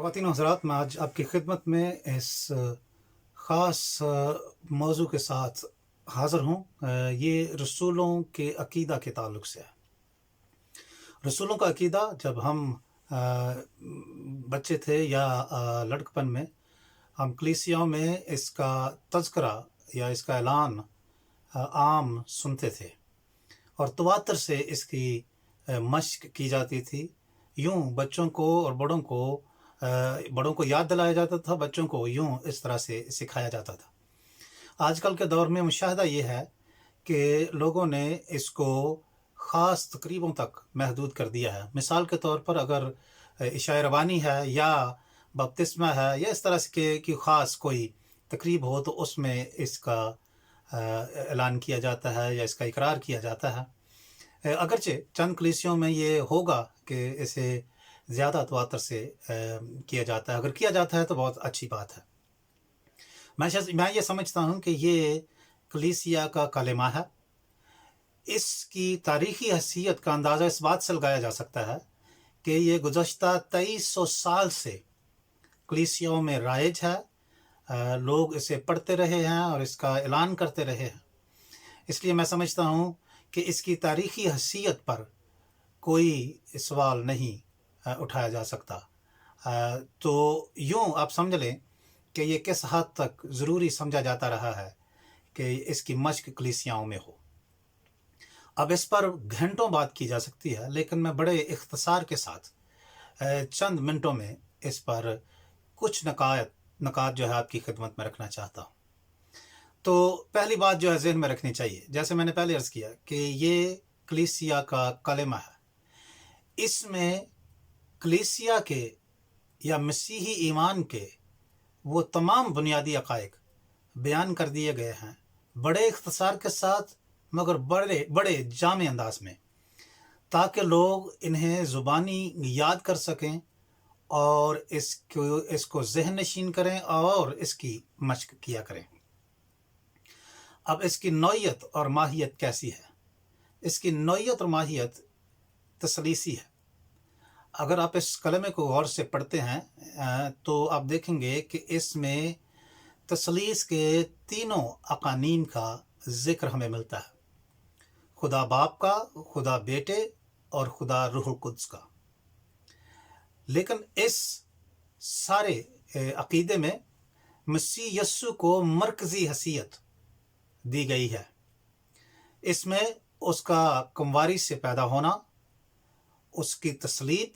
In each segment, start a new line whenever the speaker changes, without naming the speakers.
ख़वातीन और हज़रात, मैं आज आपकी खिदमत में इस ख़ास मौज़ू के साथ हाज़िर हूँ। ये रसूलों के अक़ीदा के ताल्लुक़ से है। रसूलों का अक़ीदा जब हम बच्चे थे या लड़कपन में हम कलीसियाओं में इसका तज़किरा या इसका ऐलान आम सुनते थे और तवातर से इसकी मश्क की जाती थी। यूँ बच्चों को और बड़ों को याद दिलाया जाता था, बच्चों को यूँ इस तरह से सिखाया जाता था। आजकल के दौर में मुशाहिदा ये है कि लोगों ने इसको ख़ास तक़रीबों तक महदूद कर दिया है। मिसाल के तौर पर अगर इशाए रवानी है या बपतिस्मा है या इस तरह से कि ख़ास कोई तक़रीब हो तो उसमें इसका ऐलान किया जाता है या इसका इकरार किया जाता है। अगरचे चंद कलीसियों में ये होगा कि इसे ज़्यादा तवातर से किया जाता है। अगर किया जाता है तो बहुत अच्छी बात है। मैं ये समझता हूँ कि ये कलीसिया का कलेमा है। इसकी तारीख़ी हैसियत का अंदाज़ा इस बात से लगाया जा सकता है कि ये गुज़श्ता 2300 साल से कलीसियाओं में राइज है। लोग इसे पढ़ते रहे हैं और इसका ऐलान करते रहे हैं। इसलिए मैं समझता हूँ कि इसकी तारीख़ी हैसियत पर कोई सवाल नहीं उठाया जा सकता। तो यूँ आप समझ लें कि ये किस हद तक ज़रूरी समझा जाता रहा है कि इसकी मश्क कलीसियाओं में हो। अब इस पर घंटों बात की जा सकती है, लेकिन मैं बड़े इख्तिसार के साथ चंद मिनटों में इस पर कुछ नकात जो है आपकी खिदमत में रखना चाहता हूँ। तो पहली बात जो है ज़हन में रखनी चाहिए, जैसे मैंने पहले अर्ज़ किया कि ये कलीसिया का कलेमा है। इसमें कलीसिया के या मसीही ईमान के वो तमाम बुनियादी अक़ाइद बयान कर दिए गए हैं, बड़े इख्तिसार के साथ मगर बड़े जामे अंदाज में, ताकि लोग इन्हें ज़ुबानी याद कर सकें और इसको ज़हन नशीन करें और इसकी मश्क किया करें। अब इसकी नौइयत और माहियत कैसी है? इसकी नौइयत और माहियत तसलीसी है। अगर आप इस कलमे को गौर से पढ़ते हैं तो आप देखेंगे कि इसमें तसलीस के तीनों अक़ानीम का ज़िक्र हमें मिलता है। खुदा बाप का, खुदा बेटे और खुदा रूहुल कुद्स का। लेकिन इस सारे अक़ीदे में मसीह यस्सु को मरकज़ी हैसियत दी गई है। इसमें उसका कमवारी से पैदा होना, उसकी तस्लीब,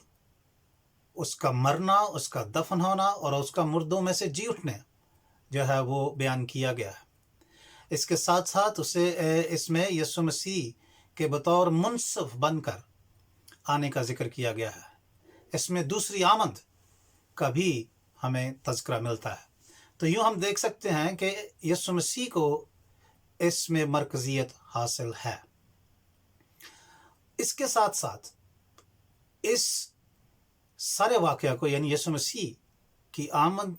उसका मरना, उसका दफन होना और उसका मुर्दों में से जी उठने जो है वो बयान किया गया है। इसके साथ साथ इसमें यीशु मसीह के बतौर मुनसिफ बनकर आने का जिक्र किया गया है। इसमें दूसरी आमद का भी हमें तज़किरा मिलता है। तो यूँ हम देख सकते हैं कि यीशु मसीह को इसमें मरकज़ियत हासिल है। इसके साथ साथ इस सारे वाक़या को यानी यीशु मसीह की आमद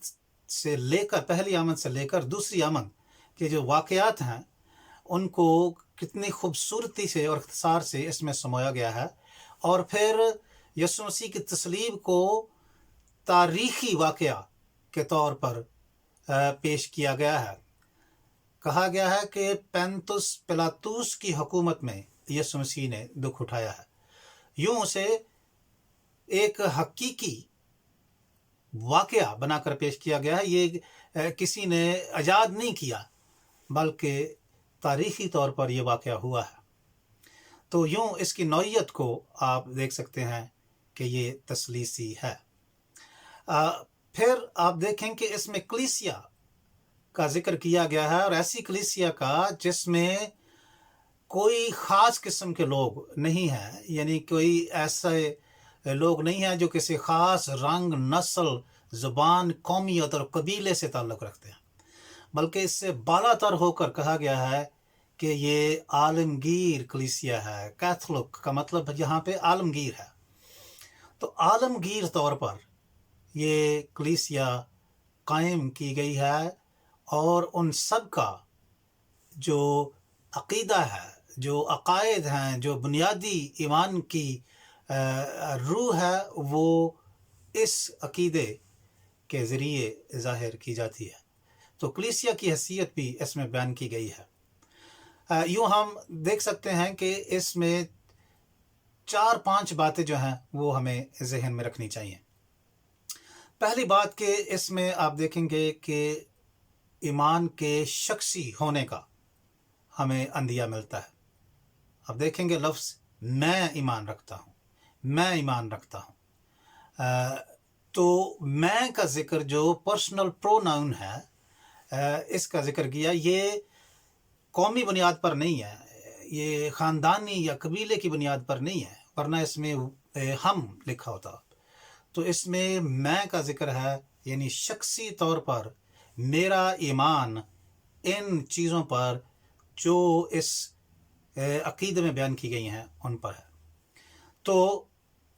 से लेकर, पहली आमद से लेकर दूसरी आमद के जो वाक़यात हैं उनको कितनी खूबसूरती से और इख्तिसार से इसमें समोया गया है। और फिर यीशु मसीह की तस्लीब को तारीख़ी वाक़या के तौर पर पेश किया गया है। कहा गया है कि पेंतुस पिलातुस की हुकूमत में यीशु मसीह ने दुख उठाया है। यूँ उसे एक हकीकी वाक़या बनाकर पेश किया गया है। ये किसी ने इजाद नहीं किया, बल्कि तारीख़ी तौर पर यह वाक़या हुआ है। तो यूँ इसकी नौइयत को आप देख सकते हैं कि ये तसलीसी है। फिर आप देखें कि इसमें कलीसिया का ज़िक्र किया गया है और ऐसी कलीसिया का जिसमें कोई ख़ास किस्म के लोग नहीं हैं, यानी कोई ऐसे लोग नहीं हैं जो किसी ख़ास रंग, नस्ल, ज़ुबान, कौमियत और कबीले से ताल्लुक़ रखते हैं, बल्कि इससे बालातर होकर कहा गया है कि ये आलमगीर कलीसिया है। कैथोलिक का मतलब यहाँ पे आलमगीर है। तो आलमगीर तौर पर ये कलीसिया कायम की गई है और उन सब का जो अक़ीदा है, जो अक़ायद हैं, जो बुनियादी ईमान की रूह है, वो इस अक़ीदे के ज़रिए ज़ाहिर की जाती है। तो कलीसिया की हैसियत भी इसमें बयान की गई है। यूँ हम देख सकते हैं कि इसमें 4-5 बातें जो हैं वो हमें ज़हन में रखनी चाहिए। पहली बात कि इसमें आप देखेंगे कि ईमान के शख्सी होने का हमें अंदिया मिलता है। आप देखेंगे लफ्ज़ मैं ईमान रखता हूँ, मैं ईमान रखता हूँ। तो मैं का ज़िक्र जो पर्सनल प्रोनाउन है, इसका ज़िक्र किया, ये कौमी बुनियाद पर नहीं है, ये ख़ानदानी या कबीले की बुनियाद पर नहीं है, वरना इसमें हम लिखा होता। तो इसमें मैं का ज़िक्र है, यानी शख्सी तौर पर मेरा ईमान इन चीज़ों पर जो इस अक़ीदे में बयान की गई हैं उन पर है। तो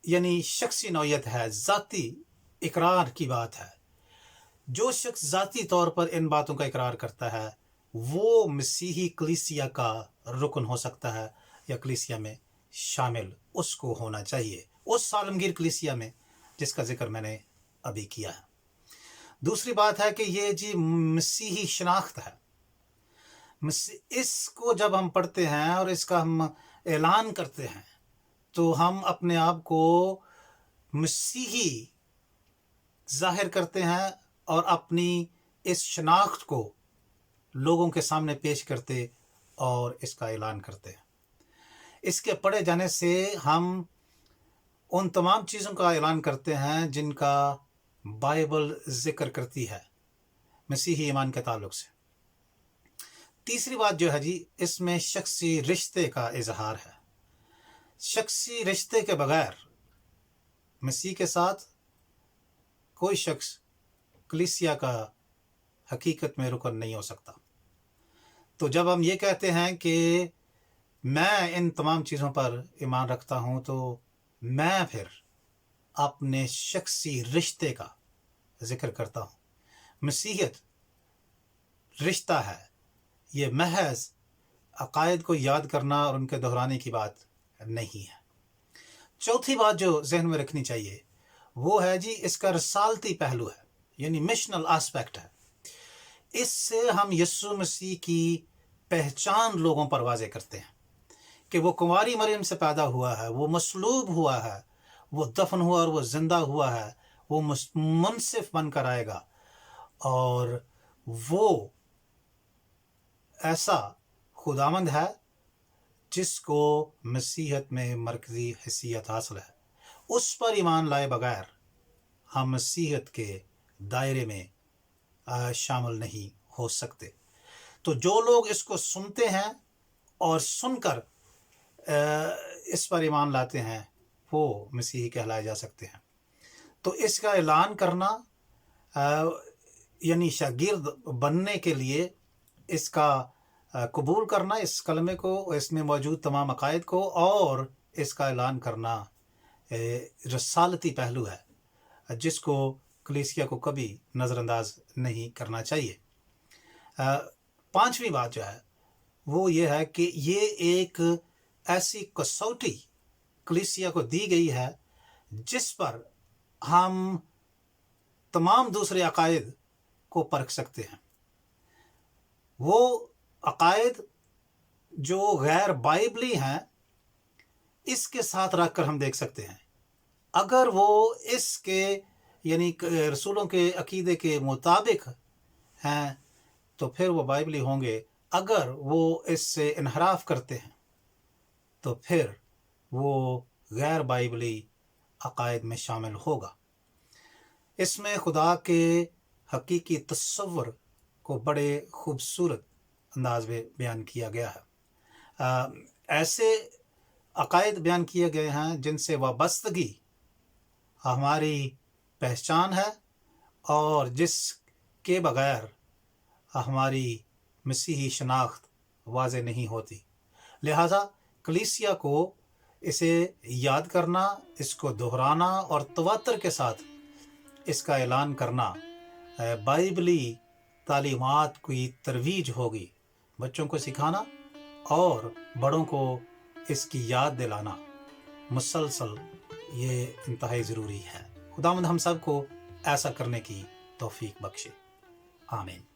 यानी शख्सी नौयत है, ज़ाती इकरार की बात है। जो शख्स ज़ाती तौर पर इन बातों का इकरार करता है वो मसीही कलीसिया का रुकन हो सकता है या कलीसिया में शामिल उसको होना चाहिए, उस सालमगीर कलीसिया में जिसका जिक्र मैंने अभी किया है। दूसरी बात है कि ये जी मसीही शनाख्त है। इसको जब हम पढ़ते हैं और इसका हम ऐलान करते हैं तो हम अपने आप को मसीही ज़ाहिर करते हैं और अपनी इस शनाख्त को लोगों के सामने पेश करते और इसका ऐलान करते हैं। इसके पढ़े जाने से हम उन तमाम चीज़ों का ऐलान करते हैं जिनका बाइबल ज़िक्र करती है मसीही ईमान के ताल्लुक़ से। तीसरी बात जो है जी, इसमें शख्सी रिश्ते का इजहार है। शख्सी रिश्ते के बगैर मसीह के साथ कोई शख्स कलीसिया का हकीकत में रुकन नहीं हो सकता। तो जब हम ये कहते हैं कि मैं इन तमाम चीज़ों पर ईमान रखता हूँ, तो मैं फिर अपने शख्सी रिश्ते का ज़िक्र करता हूँ। मसीहियत रिश्ता है, ये महज अकायद को याद करना और उनके दोहराने की बात नहीं है। चौथी बात जो जहन में रखनी चाहिए वो है जी, इसका रसालती पहलू है, यानी मिशनल एस्पेक्ट है। इससे हम यीशु मसीह की पहचान लोगों पर वाज़े करते हैं कि वो कुंवारी मरियम से पैदा हुआ है, वो मसलूब हुआ है, वो दफन हुआ और वो ज़िंदा हुआ है, वो मुनसिफ बनकर आएगा और वो ऐसा खुदावंद है जिसको मसीहत में मरकज़ी हैसियत हासिल है। उस पर ईमान लाए बगैर हम मसीहत के दायरे में शामिल नहीं हो सकते। तो जो लोग इसको सुनते हैं और सुनकर इस पर ईमान लाते हैं वो मसीही कहलाए जा सकते हैं। तो इसका ऐलान करना यानी शागिर्द बनने के लिए इसका कबूल करना, इस कलमे को, इसमें मौजूद तमाम अकायद को, और इसका ऐलान करना रसालती पहलू है जिसको कलीसिया को कभी नज़रअंदाज नहीं करना चाहिए। पांचवी बात जो है वो ये है कि ये एक ऐसी कसौटी कलीसिया को दी गई है जिस पर हम तमाम दूसरे अकायद को परख सकते हैं। वो अकायद जो गैर बाइबली हैं इसके साथ रख कर हम देख सकते हैं। अगर वो इसके यानी रसूलों के अकीदे के मुताबिक हैं तो फिर वो बाइबली होंगे। अगर वो इससे इनहराफ करते हैं तो फिर वो गैर बाइबली अकायद में शामिल होगा। इसमें खुदा के हकीकी तस्वर को बड़े खूबसूरत अंदाज में बयान किया गया है। ऐसे अकायद बयान किए गए हैं जिनसे वाबस्तगी हमारी पहचान है और जिसके बगैर हमारी मसीही शनाख्त वाज़े नहीं होती। लिहाजा कलीसिया को इसे याद करना, इसको दोहराना और तवातर के साथ इसका ऐलान करना बाइबली तालीमात की तरवीज होगी। बच्चों को सिखाना और बड़ों को इसकी याद दिलाना मुसलसल ये इंतहाई ज़रूरी है। खुदावंद हम सब को ऐसा करने की توفیق بخشے. آمین.